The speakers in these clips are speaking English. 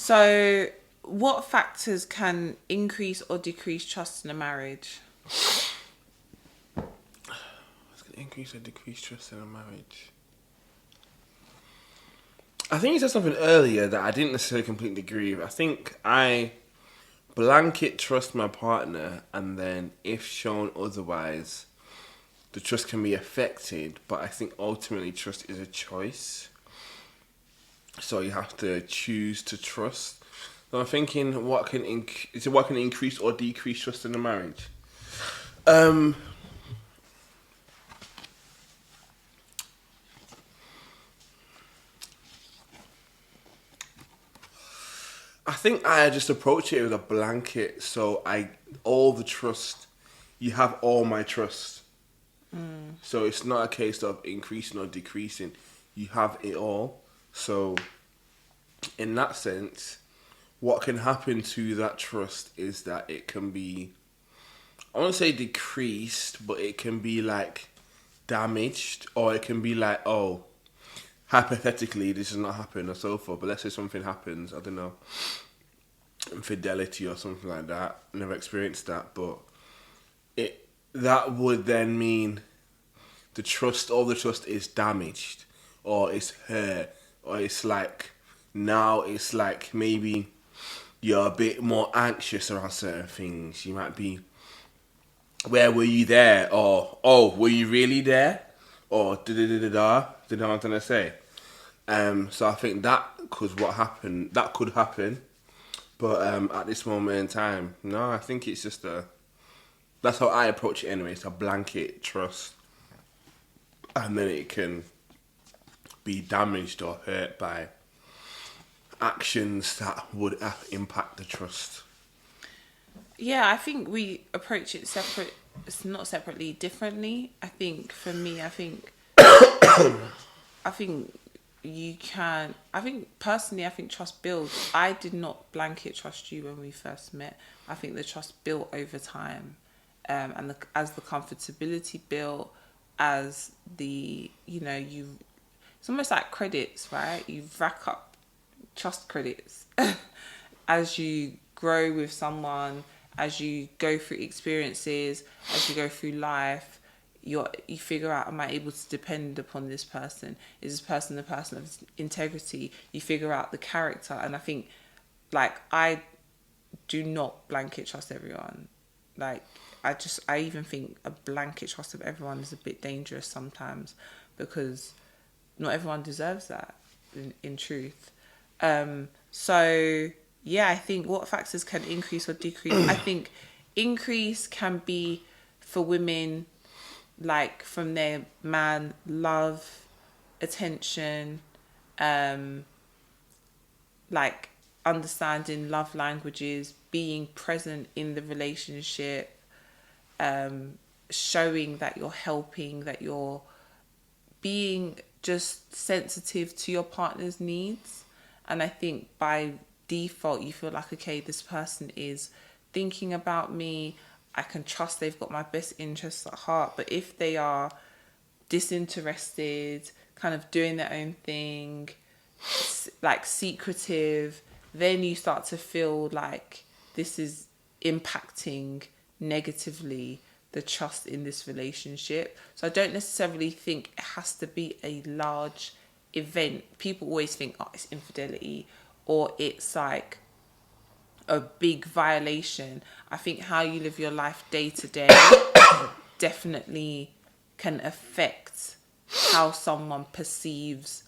So, what factors can increase or decrease trust in a marriage? What's going to increase or decrease trust in a marriage? I think you said something earlier that I didn't necessarily completely agree with. I think I blanket trust my partner, and then if shown otherwise, the trust can be affected. But I think ultimately trust is a choice. So you have to choose to trust. So I'm thinking, what can increase or decrease trust in a marriage? Um, I think I just approach it with a blanket. So all the trust, you have all my trust. So it's not a case of increasing or decreasing. You have it all. So in that sense, what can happen to that trust is that it can be, I won't say decreased, but it can be like damaged, or it can be like, oh, hypothetically, this has not happened or so forth. But let's say something happens, I don't know, infidelity or something like that. Never experienced that, but that would then mean all the trust is damaged, or it's hurt, or it's like now it's like maybe you're a bit more anxious around certain things. You might be, where were you there? Or, oh, were you really there? Or da da da da da. Do you know what I'm trying to say? So I think that could happen, but at this moment in time, no, I think it's just that's how I approach it anyway. It's a blanket trust, and then it can be damaged or hurt by actions that would impact the trust. Yeah, I think we approach it separate. It's not separately, differently. I think for me, I think you can. I think personally, I think trust builds. I did not blanket trust you when we first met. I think the trust built over time, and as the comfortability built, as the it's almost like credits, right? You rack up trust credits as you grow with someone, as you go through experiences, as you go through life. You figure out, am I able to depend upon this person? Is this person the person of integrity? You figure out the character, and I think, like, I do not blanket trust everyone. Like, I even think a blanket trust of everyone is a bit dangerous sometimes, because not everyone deserves that, in truth. So yeah, I think what factors can increase or decrease? I think increase can be for women, like from their man, love, attention, like understanding love languages, being present in the relationship, showing that you're helping, that you're being just sensitive to your partner's needs. And I think by default, you feel like, okay, this person is thinking about me. I can trust they've got my best interests at heart. But if they are disinterested, kind of doing their own thing, like secretive, then you start to feel like this is impacting negatively the trust in this relationship. So I don't necessarily think it has to be a large event. People always think, oh, it's infidelity, or it's like a big violation. I think how you live your life day to day definitely can affect how someone perceives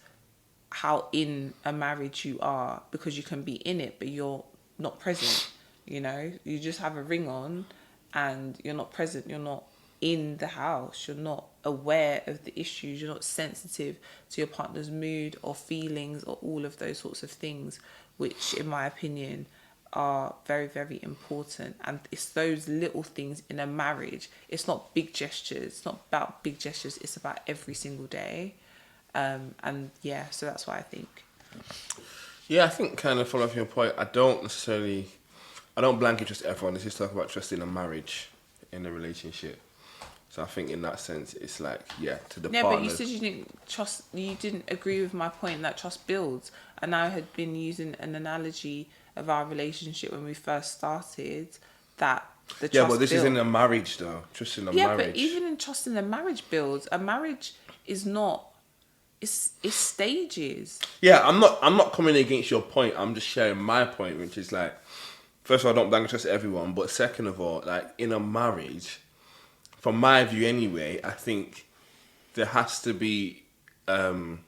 how in a marriage you are, because you can be in it but you're not present. You just have a ring on and you're not present. You're not in the house. You're not aware of the issues. You're not sensitive to your partner's mood or feelings or all of those sorts of things, which in my opinion are very, very important. And it's those little things in a marriage. It's not big gestures. It's not about big gestures. It's about every single day. And yeah, so that's what I think. Yeah, I think kind of follow up your point. I don't blanket trust everyone. This is talk about trust in a marriage, in a relationship. So I think in that sense, it's like, yeah, to the Yeah, but you partners. said you didn't agree with my point that trust builds. And I had been using an analogy of our relationship when we first started, that the Yeah, but trust this is in built. a marriage, though. Trust in a Yeah, but marriage. even in trust in a marriage builds, a marriage is not, it's stages. Yeah, I'm not coming against your point. I'm just sharing my point, which is like, first of all, I don't blank trust everyone, but second of all, like in a marriage, from my view anyway, I think there has to be, from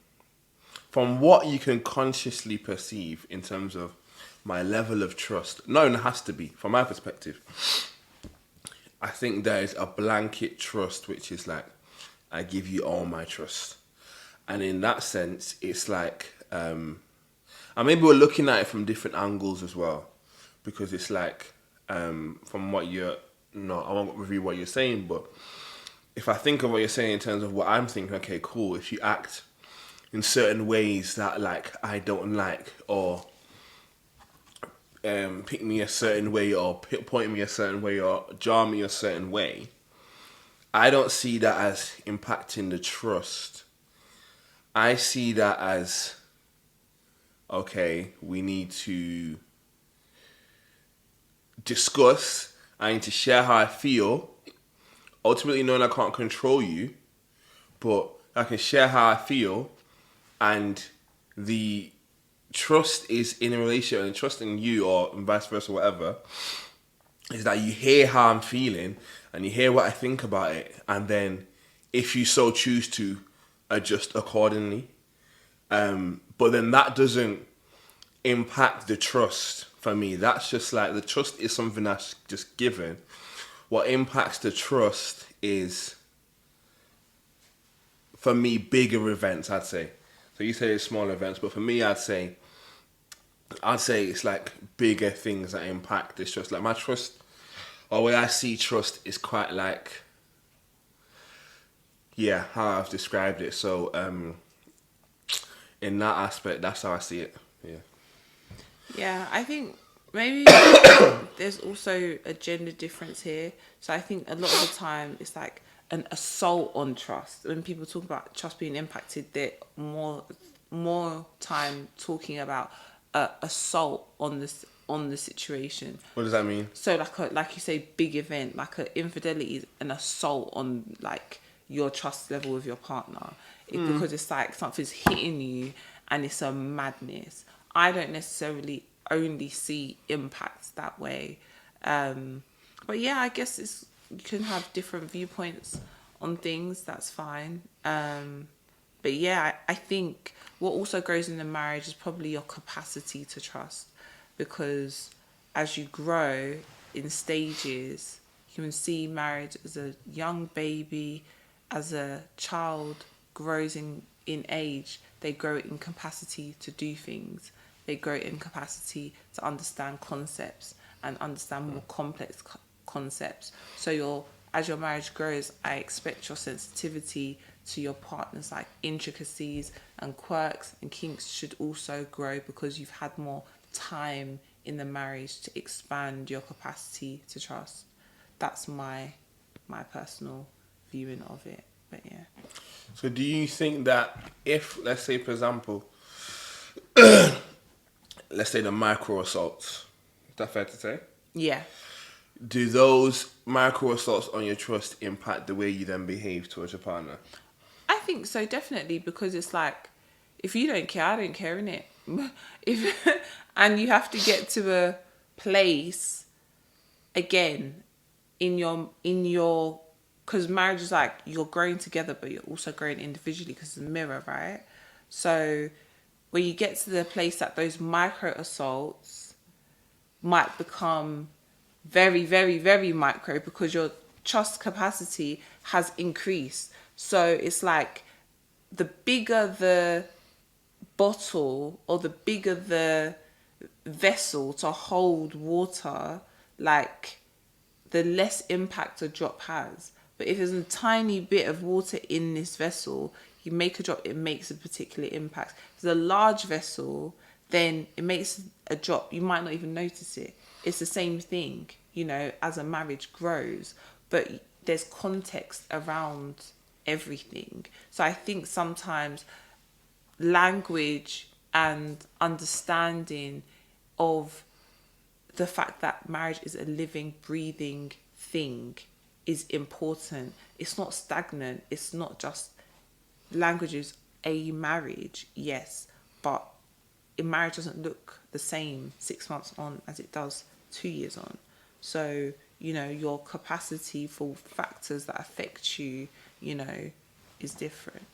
what you can consciously perceive in terms of my level of trust. No, it has to be from my perspective. I think there is a blanket trust, which is like, I give you all my trust. And in that sense, it's like, and maybe we're looking at it from different angles as well. Because it's like, from what you're, no, I won't review what you're saying, but if I think of what you're saying in terms of what I'm thinking, okay, cool, if you act in certain ways that like I don't like, or pick me a certain way, or point me a certain way, or jar me a certain way, I don't see that as impacting the trust. I see that as, okay, we need to discuss, I need to share how I feel, ultimately knowing I can't control you, but I can share how I feel, and the trust is in a relationship, and trust in you, or vice versa, whatever, is that you hear how I'm feeling and you hear what I think about it, and then if you so choose to, adjust accordingly. But then that doesn't impact the trust for me. That's just like, the trust is something that's just given. What impacts the trust is, for me, bigger events, I'd say. So you say it's small events, but for me, I'd say it's like bigger things that impact this trust. Like my trust, or way I see trust, is quite like, yeah, how I've described it. So in that aspect, that's how I see it. Yeah. Yeah, I think maybe there's also a gender difference here. So I think a lot of the time it's like an assault on trust. When people talk about trust being impacted, they're more time talking about assault on the situation. What does that mean? So like you say, big event, like a infidelity is an assault on like your trust level with your partner. Because it's like something's hitting you and it's a madness. I don't necessarily only see impacts that way. But yeah, I guess you can have different viewpoints on things. That's fine. But yeah, I think what also grows in a marriage is probably your capacity to trust, because as you grow in stages, you can see marriage as a young baby, as a child grows in age, they grow in capacity to do things. They grow in capacity to understand concepts and understand more complex concepts. So as your marriage grows, I expect your sensitivity to your partner's like intricacies and quirks and kinks should also grow, because you've had more time in the marriage to expand your capacity to trust. That's my personal viewing of it. But yeah. So do you think that if, let's say, for example, let's say the micro assaults, is that fair to say? Yeah. Do those micro assaults on your trust impact the way you then behave towards your partner? I think so, definitely, because it's like, if you don't care, I don't care, innit? If and you have to get to a place again in your because marriage is like you're growing together, but you're also growing individually because it's a mirror, right? So when you get to the place that those micro assaults might become very, very, very micro, because your trust capacity has increased. So it's like the bigger the bottle or the bigger the vessel to hold water, like the less impact a drop has. But if there's a tiny bit of water in this vessel, you make a drop, it makes a particular impact. If it's a large vessel, then it makes a drop, you might not even notice it. It's the same thing, as a marriage grows. But there's context around everything. So I think sometimes language and understanding of the fact that marriage is a living, breathing thing is important. It's not stagnant. It's not just languages. A marriage, yes, but a marriage doesn't look the same 6 months on as it does 2 years on. So, your capacity for factors that affect you, is different.